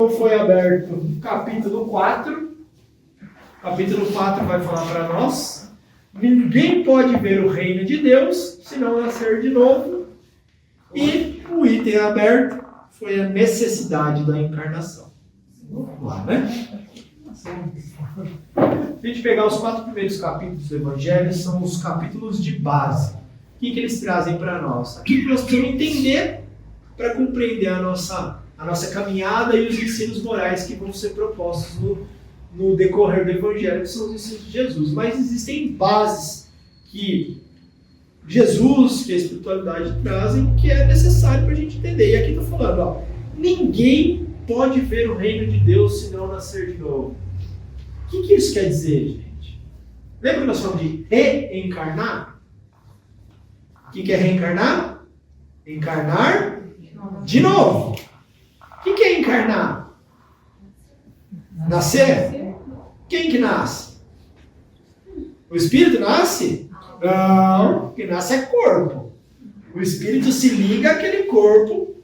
Então foi aberto o capítulo 4. O capítulo 4 vai falar para nós: ninguém pode ver o reino de Deus se não nascer de novo. E o item aberto foi a necessidade da encarnação. Vamos lá, né? Se a gente pegar os 4 primeiros capítulos do Evangelho, são os capítulos de base. O que eles trazem para nós? Aquilo que nós precisamos entender para compreender a nossa caminhada e os ensinos morais que vão ser propostos no decorrer do Evangelho, que são os ensinos de Jesus. Mas existem bases que Jesus, que a espiritualidade trazem, que é necessário para a gente entender. E aqui está falando, ó, ninguém pode ver o reino de Deus se não nascer de novo. O que isso quer dizer, gente? Lembra que nós falamos de reencarnar? O que é reencarnar? Encarnar de novo. O que é encarnar? Nascer? Quem que nasce? O espírito nasce? Não, o que nasce é corpo. O espírito se liga àquele corpo.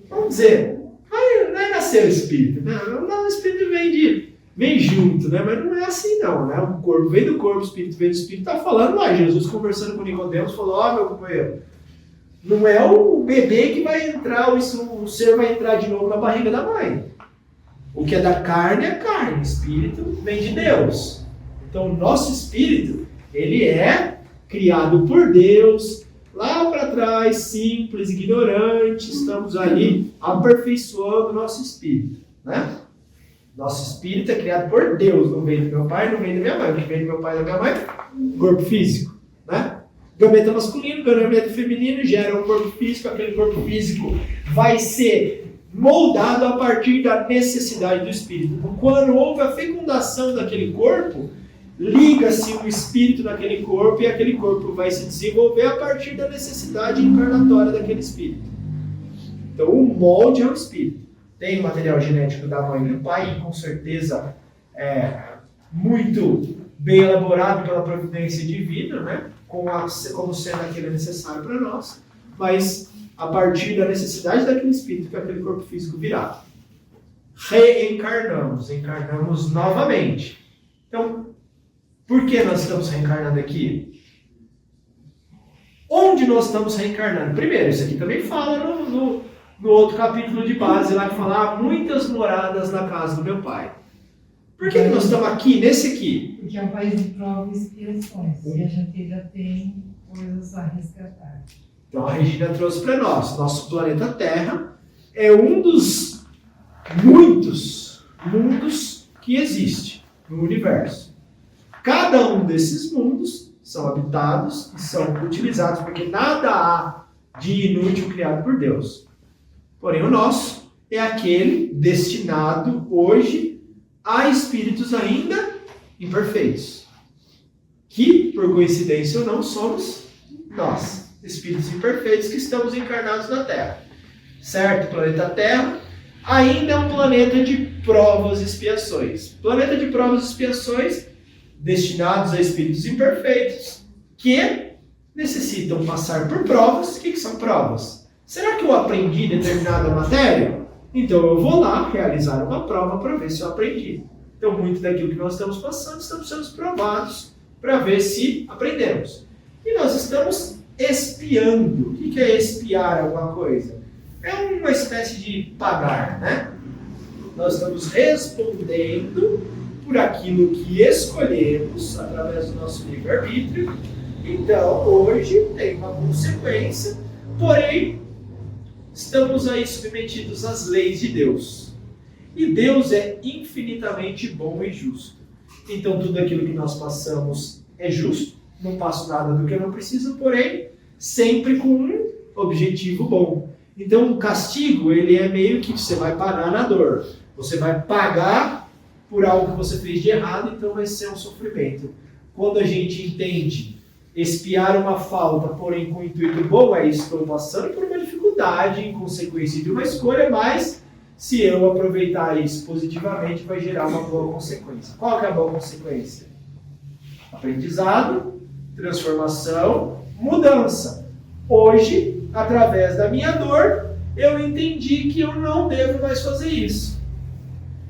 Vamos dizer, não é nascer o espírito. Não, o espírito vem junto, né? Mas não é assim não, né? O corpo vem do corpo, o espírito vem do espírito. Está falando lá, Jesus conversando com Nicodemos, falou, meu companheiro, não é o bebê que vai entrar, o ser vai entrar de novo na barriga da mãe. O que é da carne é carne, o espírito vem de Deus. Então o nosso espírito, ele é criado por Deus, lá para trás, simples, ignorante, estamos ali aperfeiçoando o nosso espírito, né? Nosso espírito é criado por Deus, não vem do meu pai, não vem da minha mãe. O que vem do meu pai e da minha mãe? Corpo físico, né? Gameta masculino, gameta feminino gera um corpo físico, aquele corpo físico vai ser moldado a partir da necessidade do espírito. Então, quando houve a fecundação daquele corpo, liga-se o espírito naquele corpo e aquele corpo vai se desenvolver a partir da necessidade encarnatória daquele espírito. Então, o molde é o espírito. Tem o material genético da mãe e do pai, e com certeza muito bem elaborado pela providência divina, né? Como sendo aquele necessário para nós, mas a partir da necessidade daquele espírito que aquele corpo físico virá. Encarnamos novamente. Então, por que nós estamos reencarnando aqui? Onde nós estamos reencarnando? Primeiro, isso aqui também fala no outro capítulo de base, lá que fala, muitas moradas na casa do meu pai. Por que nós estamos aqui, nesse aqui? Porque é um país de provas e expiações, e a gente ainda tem coisas a resgatar. Então a Regina trouxe para nós, nosso planeta Terra é um dos muitos mundos que existe no universo. Cada um desses mundos são habitados e são utilizados, porque nada há de inútil criado por Deus. Porém, o nosso é aquele destinado hoje a espíritos ainda imperfeitos. Que, por coincidência ou não, somos nós, espíritos imperfeitos que estamos encarnados na Terra. Certo? O planeta Terra ainda é um planeta de provas e expiações. Planeta de provas e expiações destinados a espíritos imperfeitos que necessitam passar por provas. O que são provas? Será que eu aprendi determinada matéria? Então eu vou lá realizar uma prova para ver se eu aprendi. Então muito daquilo que nós estamos passando, estamos sendo provados para ver se aprendemos. E nós estamos espiando. O que é espiar alguma coisa? É uma espécie de pagar, né? Nós estamos respondendo por aquilo que escolhemos através do nosso livre-arbítrio. Então hoje tem uma consequência, porém estamos aí submetidos às leis de Deus. E Deus é infinitamente bom e justo. Então tudo aquilo que nós passamos é justo. Não passo nada do que eu não preciso, porém, sempre com um objetivo bom. Então o castigo, ele é meio que você vai pagar na dor. Você vai pagar por algo que você fez de errado, então vai ser um sofrimento. Quando a gente entende expiar uma falta, porém com intuito bom, estou passando por uma dificuldade em consequência de uma escolha, mas se eu aproveitar isso positivamente, vai gerar uma boa consequência. Qual que é a boa consequência? Aprendizado, transformação, mudança. Hoje, através da minha dor, eu entendi que eu não devo mais fazer isso.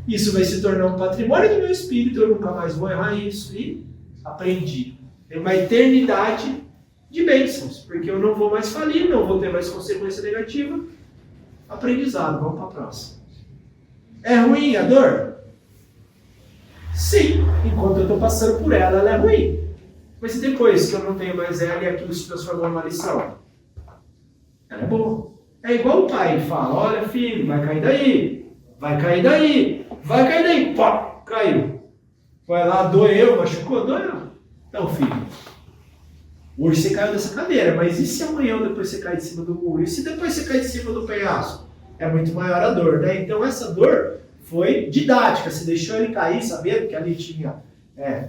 Isso vai se tornar um patrimônio do meu espírito, eu nunca mais vou errar isso. E aprendi. Tem uma eternidade de bênçãos, porque eu não vou mais falir, não vou ter mais consequência negativa. Aprendizado, vamos para a próxima. É ruim a dor? Sim, enquanto eu estou passando por ela, ela é ruim. Mas e depois que eu não tenho mais ela e aquilo se transformou numa lição? Ela é boa. É igual o pai fala, olha filho, vai cair daí, vai cair daí, vai cair daí, pá, caiu. Vai lá, doeu, machucou, doeu. Então filho, hoje você caiu dessa cadeira, mas e se amanhã ou depois você cai de cima do muro? E se depois você cai de cima do penhasco? É muito maior a dor, né? Então essa dor foi didática, você deixou ele cair sabendo que ali tinha,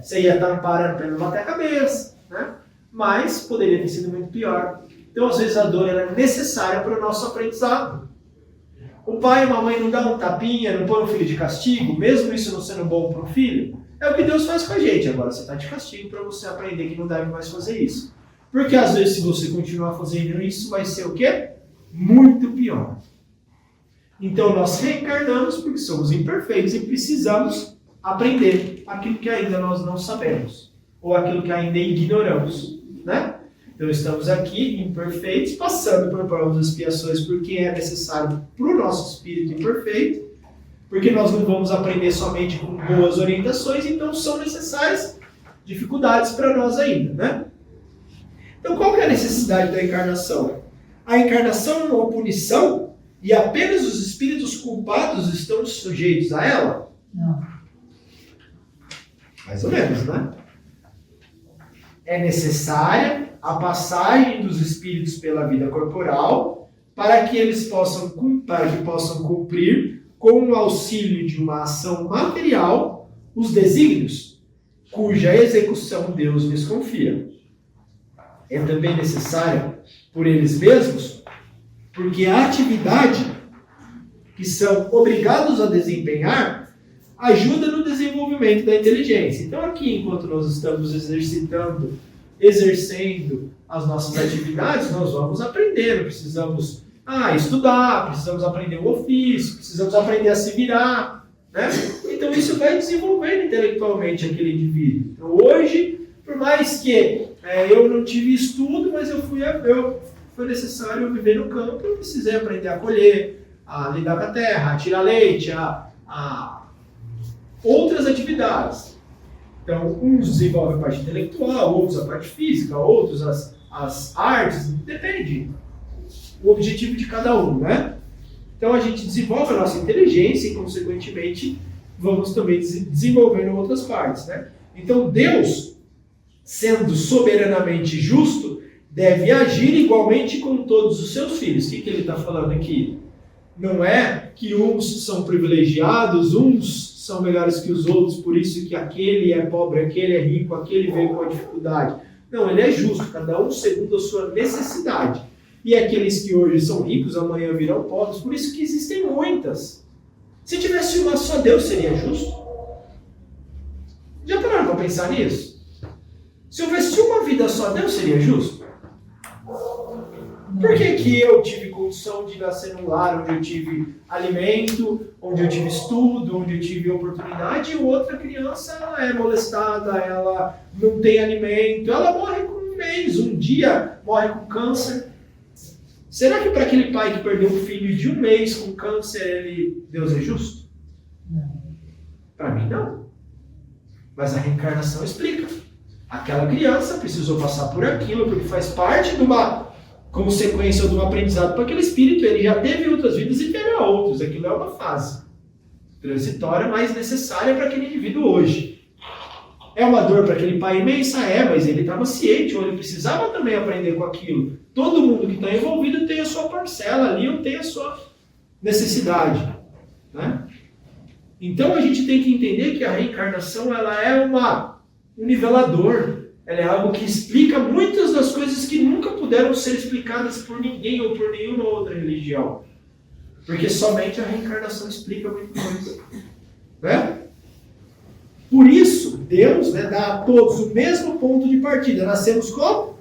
você ia estar amparando para ele não bater a cabeça, né? Mas poderia ter sido muito pior. Então às vezes a dor ela é necessária para o nosso aprendizado. O pai e a mãe não dão um tapinha, não põe o filho de castigo, mesmo isso não sendo bom para o filho. É o que Deus faz com a gente. Agora você está de castigo para você aprender que não deve mais fazer isso. Porque às vezes se você continuar fazendo isso, vai ser o quê? Muito pior. Então nós reencarnamos porque somos imperfeitos e precisamos aprender aquilo que ainda nós não sabemos. Ou aquilo que ainda ignoramos. Né? Então estamos aqui imperfeitos, passando por provas e expiações porque é necessário para o nosso espírito imperfeito. Porque nós não vamos aprender somente com boas orientações, então são necessárias dificuldades para nós ainda, né? Então qual que é a necessidade da encarnação? A encarnação é uma punição e apenas os espíritos culpados estão sujeitos a ela? Não. Mais ou menos, né? É necessária a passagem dos espíritos pela vida corporal para que eles possam cumprir com o auxílio de uma ação material, os desígnios, cuja execução Deus lhes confia. É também necessária por eles mesmos, porque a atividade que são obrigados a desempenhar ajuda no desenvolvimento da inteligência. Então aqui, enquanto nós estamos exercendo as nossas atividades, nós vamos aprender, precisamos estudar, precisamos aprender o ofício, precisamos aprender a se virar, né? Então isso vai desenvolvendo intelectualmente aquele indivíduo. Então hoje, por mais que eu não tive estudo, mas foi necessário eu viver no campo, eu precisei aprender a colher, a lidar com a terra, a tirar leite, a outras atividades. Então uns desenvolvem a parte intelectual, outros a parte física, outros as artes, depende. O objetivo de cada um, né? Então a gente desenvolve a nossa inteligência e, consequentemente, vamos também desenvolvendo outras partes, né? Então Deus, sendo soberanamente justo, deve agir igualmente com todos os seus filhos. O que ele está falando aqui? Não é que uns são privilegiados, uns são melhores que os outros, por isso que aquele é pobre, aquele é rico, aquele veio com a dificuldade. Não, ele é justo, cada um segundo a sua necessidade. E aqueles que hoje são ricos, amanhã virão pobres. Por isso que existem muitas. Se tivesse uma só, Deus seria justo? Já pararam para pensar nisso? Se houvesse uma vida só, Deus seria justo? Por que eu tive condição de nascer num lar onde eu tive alimento, onde eu tive estudo, onde eu tive oportunidade, e outra criança ela é molestada, ela não tem alimento, ela morre com um mês, um dia morre com câncer? Será que para aquele pai que perdeu um filho de um mês com câncer, Deus é justo? Não. Para mim, não. Mas a reencarnação explica. Aquela criança precisou passar por aquilo, porque faz parte de uma consequência ou de um aprendizado para aquele espírito. Ele já teve outras vidas e terá outras. Aquilo é uma fase transitória, mas necessária para aquele indivíduo hoje. É uma dor para aquele pai imensa? Mas ele estava ciente, ou ele precisava também aprender com aquilo. Todo mundo que está envolvido tem a sua parcela ali, ou tem a sua necessidade. Né? Então a gente tem que entender que a reencarnação ela é um nivelador. Ela é algo que explica muitas das coisas que nunca puderam ser explicadas por ninguém ou por nenhuma outra religião. Porque somente a reencarnação explica muita coisa. Né? Por isso, Deus dá a todos o mesmo ponto de partida. Nascemos como?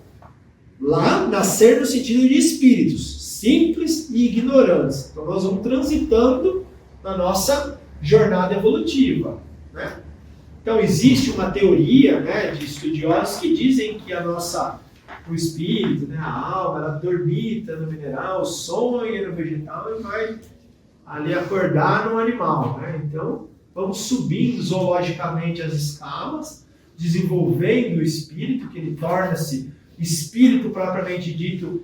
Lá, nascer no sentido de espíritos, simples e ignorantes. Então nós vamos transitando na nossa jornada evolutiva, né? Então existe uma teoria, né, de estudiosos que dizem que o espírito, né, a alma, ela dormita no mineral, sonha no vegetal e vai ali acordar no animal, né? Então vamos subindo zoologicamente as escalas, desenvolvendo o espírito, que ele torna-se espírito propriamente dito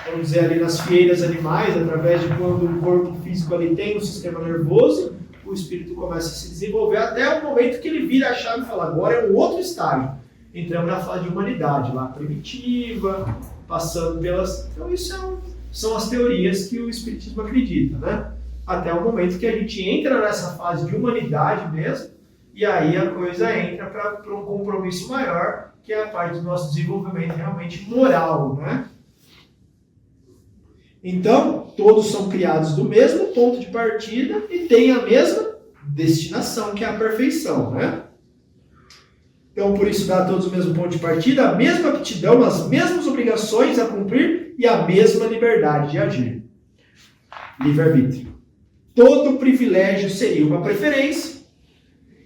vamos dizer ali nas fieiras animais, através de quando o corpo físico ali tem um sistema nervoso, o espírito começa a se desenvolver até o momento que ele vira a chave e fala, agora é um outro estágio. Entramos na fase de humanidade, lá primitiva, passando pelas... Então isso são as teorias que o espiritismo acredita, né? Até o momento que a gente entra nessa fase de humanidade mesmo, e aí a coisa entra para um compromisso maior, que é a parte do nosso desenvolvimento realmente moral, né? Então, todos são criados do mesmo ponto de partida e têm a mesma destinação, que é a perfeição, né? Então, por isso dá a todos o mesmo ponto de partida, a mesma aptidão, as mesmas obrigações a cumprir e a mesma liberdade de agir. Livre-arbítrio. Todo privilégio seria uma preferência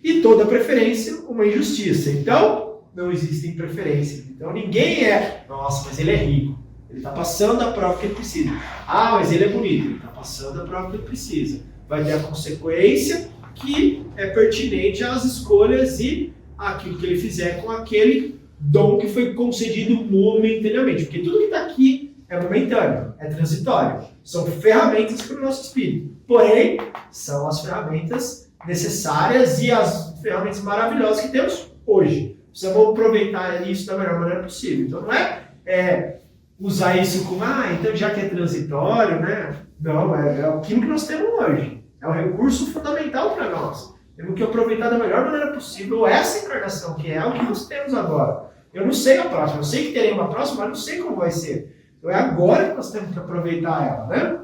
e toda preferência uma injustiça. Então, não existem preferências. Então, ninguém nossa, mas ele é rico. Ele está passando a prova que ele precisa. Ah, mas ele é bonito. Ele está passando a prova que ele precisa. Vai ter a consequência que é pertinente às escolhas e aquilo que ele fizer com aquele dom que foi concedido momentaneamente. Porque tudo que está aqui é momentâneo, é transitório. São ferramentas para o nosso espírito. Porém, são as ferramentas necessárias e as ferramentas maravilhosas que temos hoje. Precisamos aproveitar isso da melhor maneira possível. Então não é usar isso como, então já que é transitório, né? Não, é aquilo que nós temos hoje. É um recurso fundamental para nós. Temos que aproveitar da melhor maneira possível essa encarnação, que é o que nós temos agora. Eu não sei a próxima, eu sei que terei uma próxima, mas não sei como vai ser. Então é agora que nós temos que aproveitar ela, né?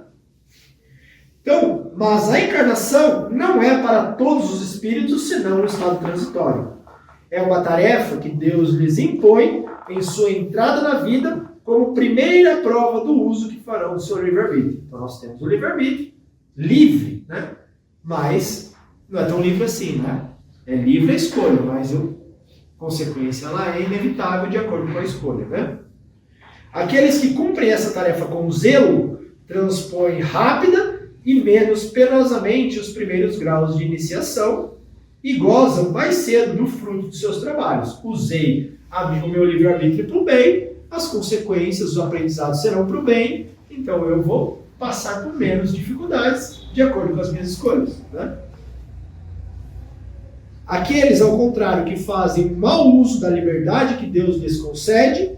Então, mas a encarnação não é para todos os espíritos, senão um estado transitório. É uma tarefa que Deus lhes impõe em sua entrada na vida, como primeira prova do uso que farão do seu livre-arbítrio. Então nós temos o livre-arbítrio, livre, né? Mas não é tão livre assim, né? É livre a escolha, mas a consequência ela é inevitável de acordo com a escolha, né? Aqueles que cumprem essa tarefa com zelo, transpõem rápida e menos penosamente os primeiros graus de iniciação e gozam mais cedo do fruto de seus trabalhos. Usei o meu livre-arbítrio para o bem, as consequências, os aprendizados serão para o bem, então eu vou passar por menos dificuldades de acordo com as minhas escolhas, né? Aqueles, ao contrário, que fazem mau uso da liberdade que Deus lhes concede,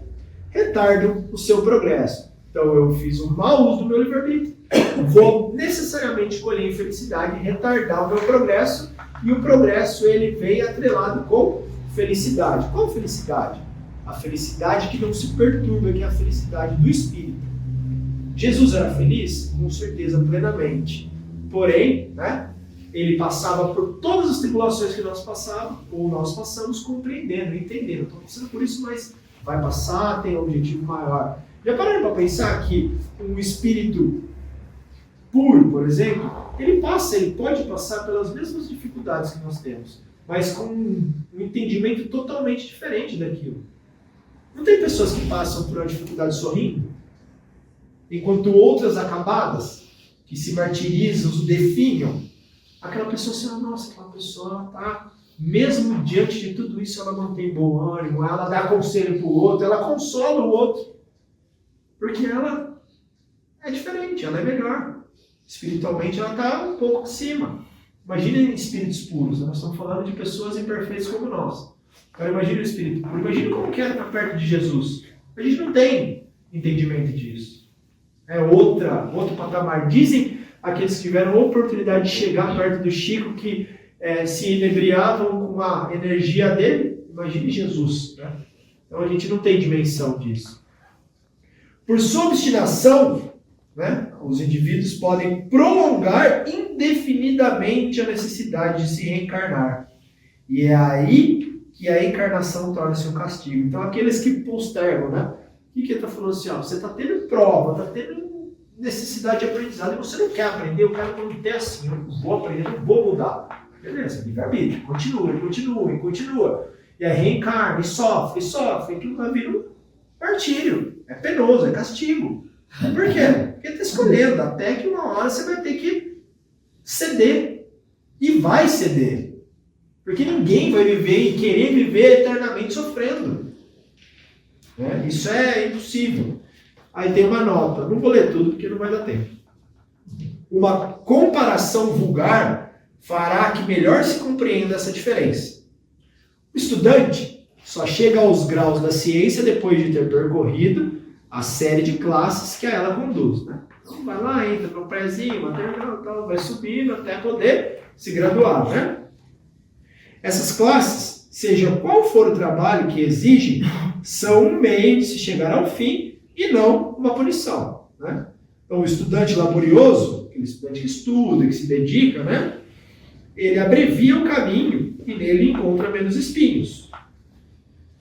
retardam o seu progresso. Então eu fiz um mau uso do meu livre-arbítrio, vou necessariamente colher infelicidade e retardar o meu progresso, e o progresso ele vem atrelado com felicidade. Qual felicidade? A felicidade que não se perturba, que é a felicidade do espírito. Jesus era feliz? Com certeza, plenamente. Porém, né, ele passava por todas as tribulações que nós passávamos, ou nós passamos compreendendo, entendendo. Estou passando por isso, mas vai passar, tem um objetivo maior. Já pararam para pensar que um espírito puro, por exemplo, ele pode passar pelas mesmas dificuldades que nós temos, mas com um entendimento totalmente diferente daquilo. Não tem pessoas que passam por uma dificuldade sorrindo, enquanto outras acabadas, que se martirizam, se definham. Aquela pessoa assim, nossa, aquela pessoa está, mesmo diante de tudo isso, ela mantém bom ânimo, ela dá conselho para o outro, ela consola o outro. Porque ela é diferente, ela é melhor. Espiritualmente ela está um pouco acima. Imaginem espíritos puros, nós estamos falando de pessoas imperfeitas como nós. Agora imagine o espírito puro, imagine como que era estar perto de Jesus. A gente não tem entendimento disso. É outro patamar. Dizem aqueles que tiveram a oportunidade de chegar perto do Chico, que se inebriavam com a energia dele. Imagine Jesus, né? Então a gente não tem dimensão disso. Por sua obstinação, né, os indivíduos podem prolongar indefinidamente a necessidade de se reencarnar. E é aí que a encarnação torna-se um castigo. Então aqueles que postergam, né? O que ele está falando assim? Você está tendo prova, está tendo necessidade de aprendizado e você não quer aprender, eu quero manter assim, eu não vou aprender, não vou mudar. Beleza, livre-arbítrio, continua. E aí reencarna, e sofre, aquilo vai vir um martírio, é penoso, é castigo. Por quê? Porque está escolhendo, até que uma hora você vai ter que ceder. E vai ceder. Porque ninguém vai viver e querer viver eternamente sofrendo. Né? Isso é impossível. Aí tem uma nota, não vou ler tudo porque não vai dar tempo. Uma comparação vulgar fará que melhor se compreenda essa diferença. O estudante só chega aos graus da ciência depois de ter percorrido a série de classes que a ela conduz. Né? Então vai lá, entra no prézinho, maternal, vai subindo até poder se graduar. Né? Essas classes, seja qual for o trabalho que exigem, são um meio de se chegar ao fim e não uma punição. Né? Então o estudante laborioso, aquele estudante que estuda, que se dedica, né? Ele abrevia o caminho e nele encontra menos espinhos.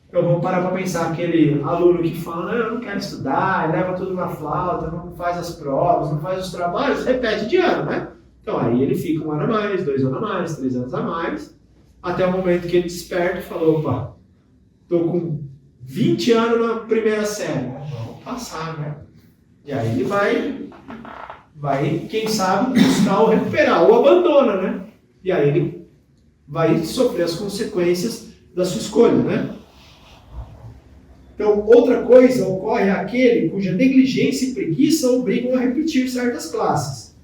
Então vamos parar para pensar aquele aluno que fala, eu não quero estudar, leva tudo na flauta, não faz as provas, não faz os trabalhos, repete de ano, né? Então aí ele fica 1 ano a mais, 2 anos a mais, 3 anos a mais, até o momento que ele desperta e fala, opa, estou com 20 anos na primeira série, vamos passar, né? E aí ele vai, quem sabe, buscar ou recuperar, ou abandona, né? E aí ele vai sofrer as consequências da sua escolha, né? Então, outra coisa ocorre àquele cuja negligência e preguiça obrigam a repetir certas classes.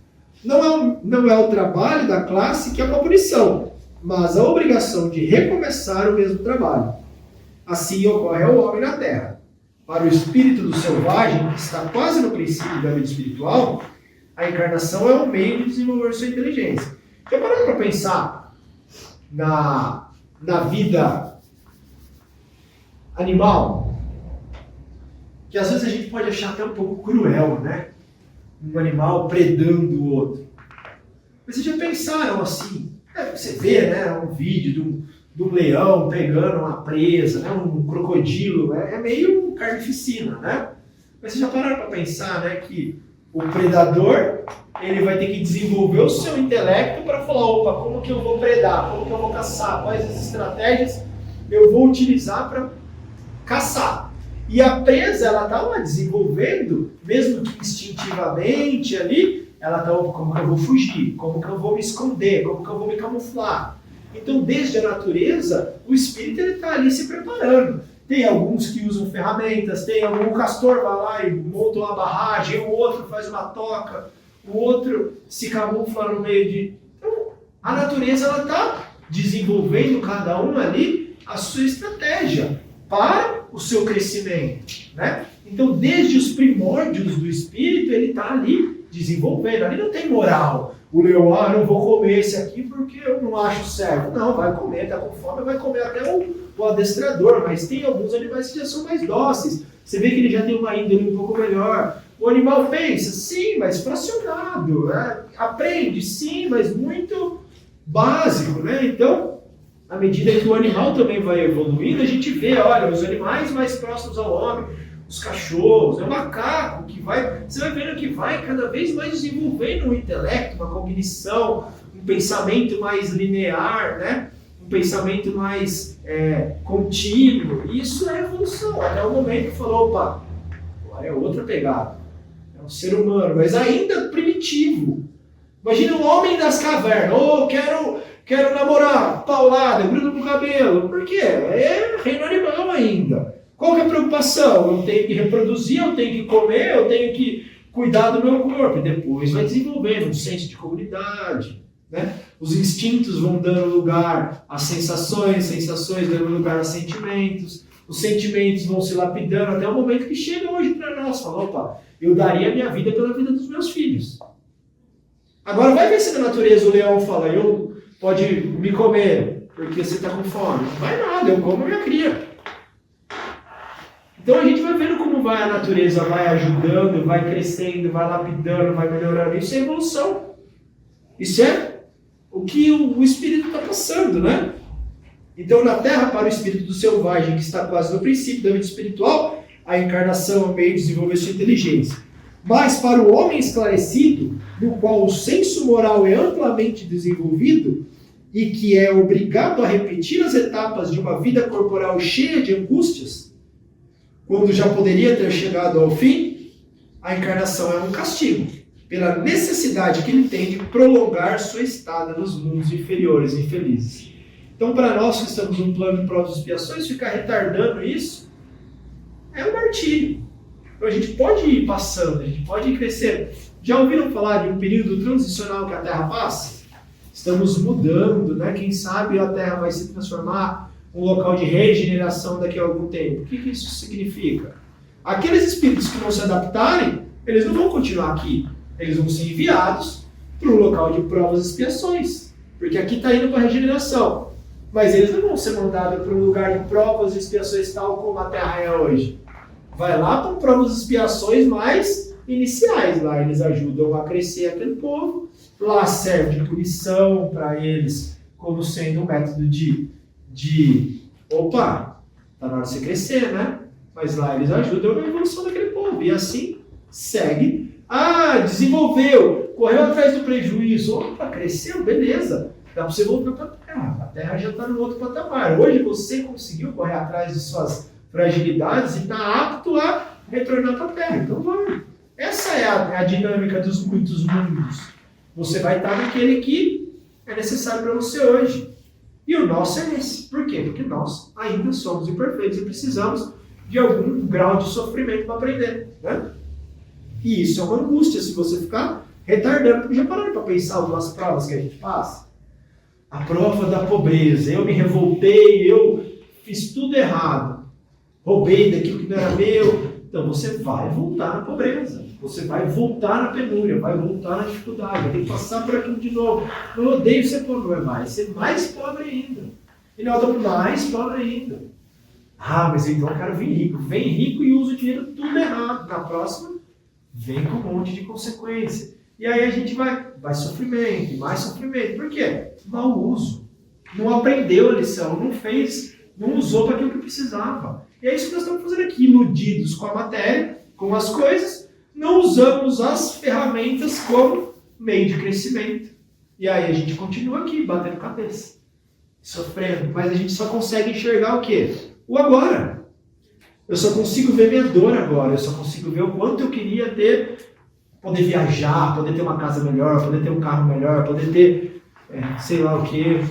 Não é o trabalho da classe que é uma punição, mas a obrigação de recomeçar o mesmo trabalho. Assim ocorre ao homem na Terra. Para o espírito do selvagem, que está quase no princípio da vida espiritual, a encarnação é um meio de desenvolver sua inteligência. Já parou para pensar na vida animal? Que às vezes a gente pode achar até um pouco cruel, né? Um animal predando o outro. Mas vocês já pensaram assim? Você vê, né, um vídeo de um leão pegando uma presa, né, um crocodilo, é meio carnificina, né? Mas vocês já pararam para pensar, né, que o predador, ele vai ter que desenvolver o seu intelecto para falar, opa, como que eu vou predar, como que eu vou caçar, quais as estratégias eu vou utilizar para caçar. E a presa, ela está lá desenvolvendo, mesmo que instintivamente ali, ela está, como que eu vou fugir, como que eu vou me esconder, como que eu vou me camuflar. Então, desde a natureza, o espírito está ali se preparando. Tem alguns que usam ferramentas, tem algum castor vai lá e monta uma barragem, o outro faz uma toca, o outro se camufla no meio de... Então, a natureza está desenvolvendo cada um ali a sua estratégia para o seu crescimento, né? Então, desde os primórdios do espírito, ele está ali desenvolvendo. Ali não tem moral. O leão, não vou comer esse aqui porque eu não acho certo. Não, vai comer, está com fome, vai comer até o adestrador. Mas tem alguns animais que já são mais dóceis. Você vê que ele já tem uma índole um pouco melhor. O animal pensa, sim, mas fracionado. Né? Aprende, sim, mas muito básico, né? Então, à medida que o animal também vai evoluindo, a gente vê, olha, os animais mais próximos ao homem, os cachorros, o macaco, você vai vendo que vai cada vez mais desenvolvendo um intelecto, uma cognição, um pensamento mais linear, né? Um pensamento mais contínuo. Isso é evolução, até o momento que falou, opa, agora é outra pegada. É um ser humano, mas ainda primitivo. Imagina um homem das cavernas, quero namorar, paulada, gruda no cabelo. Por quê? É reino animal ainda. Qual que é a preocupação? Eu tenho que reproduzir, eu tenho que comer, eu tenho que cuidar do meu corpo. E depois vai desenvolvendo um senso de comunidade. Né? Os instintos vão dando lugar às sensações dando lugar a sentimentos. Os sentimentos vão se lapidando até o momento que chega hoje para nós. Fala, opa, eu daria a minha vida pela vida dos meus filhos. Agora vai ver se na natureza o leão fala, pode me comer porque você está com fome. Não vai nada, eu como minha cria. Então a gente vai vendo como a natureza vai ajudando, vai crescendo, vai lapidando, vai melhorando. Isso é evolução. Isso é o que o espírito está passando, né? Então na Terra, para o espírito do selvagem, que está quase no princípio da vida espiritual, a encarnação é um meio de desenvolver sua inteligência. Mas para o homem esclarecido, no qual o senso moral é amplamente desenvolvido e que é obrigado a repetir as etapas de uma vida corporal cheia de angústias, quando já poderia ter chegado ao fim, a encarnação é um castigo, pela necessidade que ele tem de prolongar sua estada nos mundos inferiores e infelizes. Então, para nós que estamos num plano de provas e expiações, ficar retardando isso é um martírio. Então, a gente pode ir passando, a gente pode ir crescendo. Já ouviram falar de um período transicional que a Terra passa? Estamos mudando, né? Quem sabe a Terra vai se transformar em um local de regeneração daqui a algum tempo. O que isso significa? Aqueles espíritos que não se adaptarem, eles não vão continuar aqui. Eles vão ser enviados para um local de provas e expiações. Porque aqui está indo para a regeneração. Mas eles não vão ser mandados para um lugar de provas e expiações tal como a Terra é hoje. Vai lá para provas e expiações mais iniciais. Lá eles ajudam a crescer aquele povo. Lá serve de punição para eles, como sendo um método opa, está na hora de você crescer, né? Mas lá eles ajudam na evolução daquele povo. E assim segue. Ah, desenvolveu, correu atrás do prejuízo. Opa, cresceu, beleza. Dá para você voltar para a Terra. A Terra já está no outro patamar. Hoje você conseguiu correr atrás de suas fragilidades e está apto a retornar para a Terra. Então vai. Essa é a dinâmica dos muitos mundos. Você vai estar naquele que é necessário para você hoje. E o nosso é esse. Por quê? Porque nós ainda somos imperfeitos e precisamos de algum grau de sofrimento para aprender. Né? E isso é uma angústia se você ficar retardando. Porque já pararam para pensar algumas provas que a gente passa? A prova da pobreza. Eu me revoltei, eu fiz tudo errado. Roubei daquilo que não era meu. Então você vai voltar na pobreza. Você vai voltar na penúria, vai voltar na dificuldade, vai ter que passar por aquilo de novo. Eu odeio ser pobre, vai ser mais pobre ainda. E nós estamos mais pobre ainda. Ah, mas então eu quero vir rico. Vem rico e usa o dinheiro tudo errado. Na próxima, vem com um monte de consequência. E aí a gente vai sofrimento, e mais sofrimento. Por quê? Mau uso. Não aprendeu a lição, não fez, não usou para aquilo que precisava. E é isso que nós estamos fazendo aqui, iludidos com a matéria, com as coisas, não usamos as ferramentas como meio de crescimento. E aí a gente continua aqui, batendo cabeça, sofrendo. Mas a gente só consegue enxergar o quê? O agora. Eu só consigo ver minha dor agora, eu só consigo ver o quanto eu queria ter, poder viajar, poder ter uma casa melhor, poder ter um carro melhor, poder ter sei lá o quê.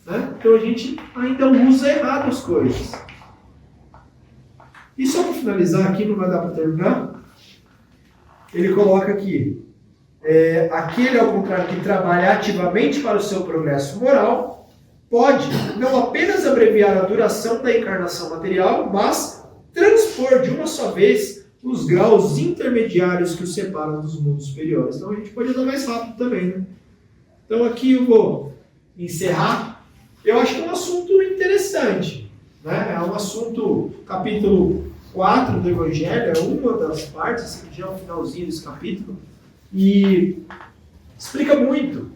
Né? Então a gente ainda usa errado as coisas. E só para finalizar aqui, não vai dar para terminar, ele coloca aqui, aquele ao contrário que trabalha ativamente para o seu progresso moral, pode não apenas abreviar a duração da encarnação material, mas transpor de uma só vez os graus intermediários que os separam dos mundos superiores. Então a gente pode andar mais rápido também, né? Então aqui eu vou encerrar. Eu acho que é um assunto interessante, né? É um assunto, capítulo 4 do Evangelho, é uma das partes, assim, já é o finalzinho desse capítulo, e explica muito,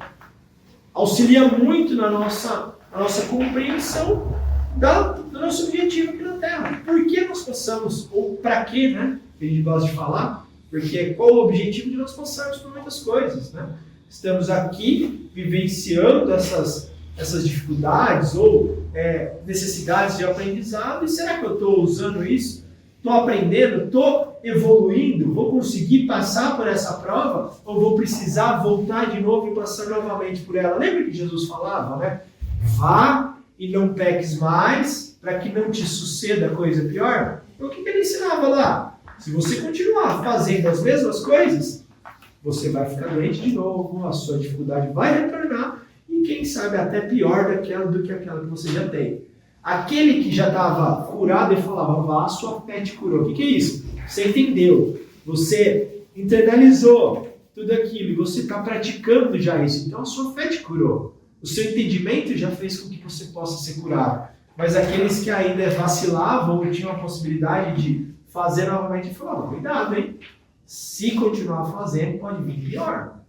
auxilia muito na nossa compreensão do nosso objetivo aqui na Terra. Por que nós passamos, ou para que, né? A gente gosta de falar, porque qual o objetivo de nós passarmos por muitas coisas, né? Estamos aqui vivenciando essas dificuldades ou necessidades de aprendizado, e será que eu estou usando isso? Estou aprendendo? Estou evoluindo? Vou conseguir passar por essa prova? Ou vou precisar voltar de novo e passar novamente por ela? Lembra que Jesus falava, né? Vá e não peques mais, para que não te suceda coisa pior? Então, o que ele ensinava lá? Se você continuar fazendo as mesmas coisas, você vai ficar doente de novo, a sua dificuldade vai retornar, e quem sabe até pior do que aquela que você já tem. Aquele que já estava curado e falava, vá, a sua fé te curou. O que é isso? Você entendeu, você internalizou tudo aquilo, e você está praticando já isso. Então a sua fé te curou. O seu entendimento já fez com que você possa ser curado. Mas aqueles que ainda vacilavam ou tinham a possibilidade de fazer novamente, falavam, cuidado, hein? Se continuar fazendo, pode vir pior.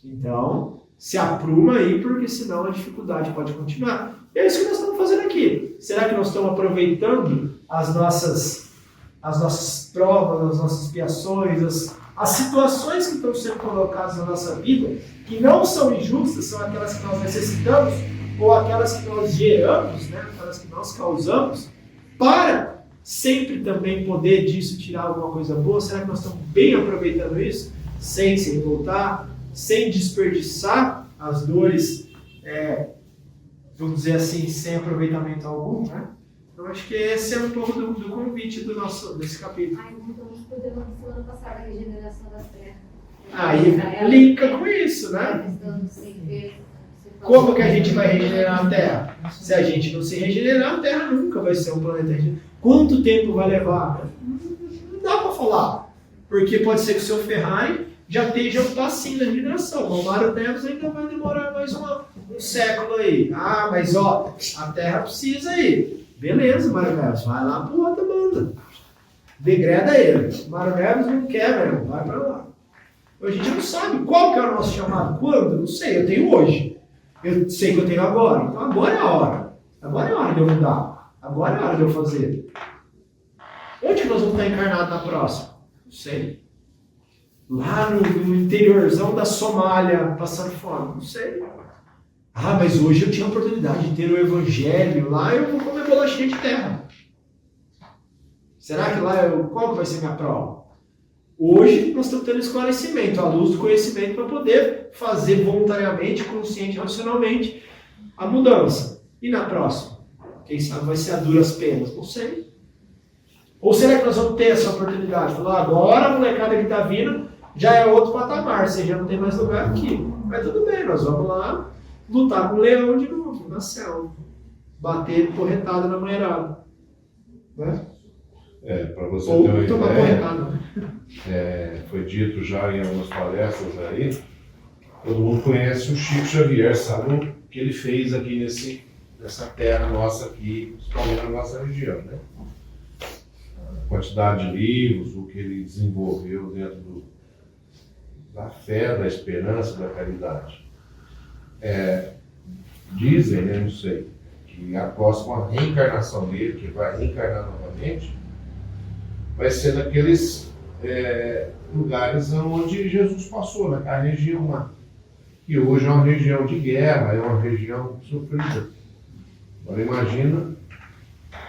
Então, se apruma aí, porque senão a dificuldade pode continuar. E é isso que nós estamos fazendo aqui. Será que nós estamos aproveitando as as nossas provas, as nossas expiações, as situações que estão sendo colocadas na nossa vida, que não são injustas, são aquelas que nós necessitamos, ou aquelas que nós geramos, né? Aquelas que nós causamos, para sempre também poder disso tirar alguma coisa boa. Será que nós estamos bem aproveitando isso? Sem se revoltar, sem desperdiçar as dores, vamos dizer assim, sem aproveitamento algum, né? Eu acho que esse é um pouco do convite desse capítulo. Então, isso foi da semana passada, a regeneração da terra. Aí linka com isso, né? Como que a gente vai regenerar a Terra? Se a gente não se regenerar, a Terra nunca vai ser um planeta regenerado. Quanto tempo vai levar? Não dá para falar. Porque pode ser que o seu Ferrari já esteja um passinho da regeneração. O Mário Neves ainda vai demorar mais um século aí. Ah, mas ó, a Terra precisa aí. Beleza, Mário Neves, vai lá para outra banda. Degrada ele. O Mário Neves não quer mesmo, vai para lá. A gente não sabe qual que é o nosso chamado. Quando? Não sei, eu tenho hoje. Eu sei que eu tenho agora. Então agora é a hora. Agora é a hora de eu mudar. Agora é a hora de eu fazer. Onde que nós vamos estar encarnados na próxima? Não sei. Lá no interiorzão da Somália, passando fome. Não sei. Ah, mas hoje eu tinha a oportunidade de ter o evangelho. Lá eu vou comer bolachinha de terra. Será que lá qual que vai ser minha prova? Hoje nós estamos tendo esclarecimento, à luz do conhecimento, para poder fazer voluntariamente, consciente, racionalmente a mudança. E na próxima? Quem sabe vai ser a duras penas? Não sei. Ou será que nós vamos ter essa oportunidade? Falar, agora a molecada que está vindo já é outro patamar, você já não tem mais lugar aqui. Mas tudo bem, nós vamos lá lutar com o leão de novo, na selva. Bater porretada na mulherada. Né? Para você ou ter uma tomar ideia, porretada. foi dito já em algumas palestras aí, todo mundo conhece o Chico Xavier, sabe o que ele fez aqui nessa terra nossa aqui, principalmente na nossa região, né? A quantidade de livros, o que ele desenvolveu dentro da fé, da esperança, da caridade. Dizem, né, não sei, que a próxima reencarnação dele, que vai reencarnar novamente, vai ser naqueles lugares onde Jesus passou, naquela região lá. Que hoje é uma região de guerra, é uma região sofrida. Agora imagina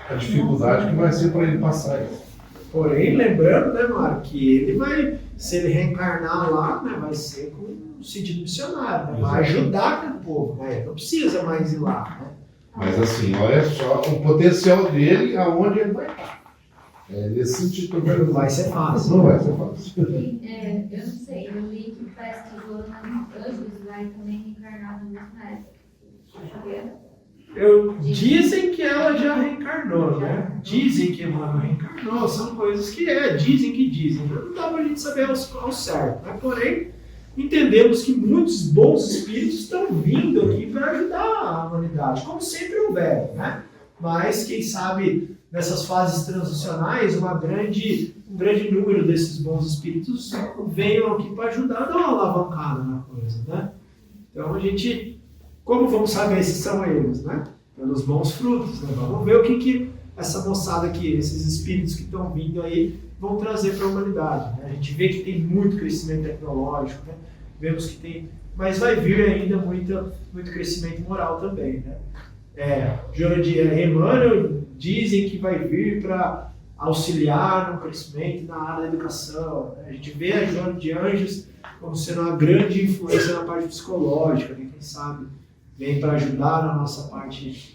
a dificuldade que vai ser para ele passar isso. Porém, lembrando, né, Mário, que ele vai, se ele reencarnar lá, né, vai ser com sentido missionário, né, vai ajudar o povo, né, não precisa mais ir lá. Né. Mas assim, olha só o potencial dele, aonde ele vai estar. Nesse sentido também. Não vai ser fácil. Não vai ser fácil. Eu não sei, eu li que parece que Jonas Anjos vai também reencarnar na mesma época. Dizem que ela já reencarnou, né? Dizem que Emmanuel reencarnou, são coisas que dizem que dizem. Não dá pra gente saber ao certo, né? Porém, entendemos que muitos bons espíritos estão vindo aqui para ajudar a humanidade, como sempre houver, né? Mas, quem sabe, nessas fases transicionais, um grande número desses bons espíritos venham aqui para ajudar a dar uma alavancada na coisa, né? Então, a gente, como vamos saber se são eles, né? Pelos bons frutos, né? Vamos ver o que essa moçada aqui, esses espíritos que estão vindo aí, vão trazer para a humanidade, né? A gente vê que tem muito crescimento tecnológico, né? Vemos que tem, mas vai vir ainda muito crescimento moral também, né? Emmanuel dizem que vai vir para auxiliar no crescimento na área da educação. Né? A gente vê a Joana de Anjos como sendo uma grande influência na parte psicológica, né? Quem sabe vem para ajudar na nossa parte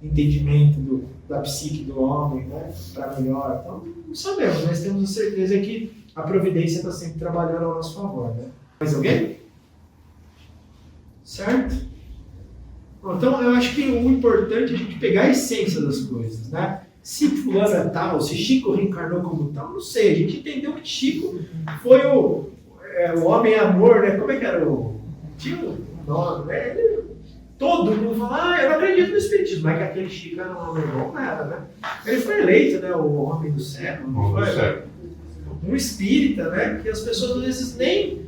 entendimento da psique do homem, né? Para melhor. Então, não sabemos, mas temos a certeza que a providência está sempre trabalhando ao nosso favor. Né? Mais alguém? Certo? Então, eu acho que o importante é a gente pegar a essência das coisas, né? Se fulano é tal, se Chico reencarnou como tal, não sei. A gente entendeu que Chico foi o homem-amor, né? Como é que era tinha um nome, né? Todo mundo fala, eu não acredito no espiritismo, mas que aquele Chico era um homem bom, não era, né? Ele foi eleito, né? O homem do século, não foi? Um espírita, né? Que as pessoas às vezes nem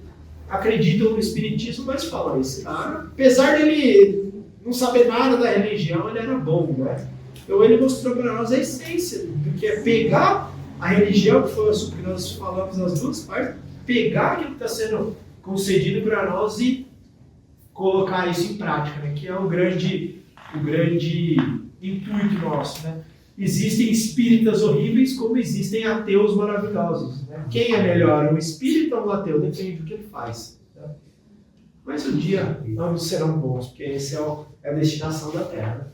acreditam no espiritismo, mas falam, esse cara, apesar dele não saber nada da religião, ele era bom, né? Então ele mostrou para nós a essência do que é pegar A religião, que foi o que nós falamos nas duas partes, pegar aquilo que está sendo concedido para nós e colocar isso em prática, né? Que é o grande intuito nosso. Né? Existem espíritas horríveis como existem ateus maravilhosos. Né? Quem é melhor, um espírita ou um ateu? Depende do que ele faz. Tá? Mas um dia ambos serão bons, porque essa é a destinação da Terra. Né?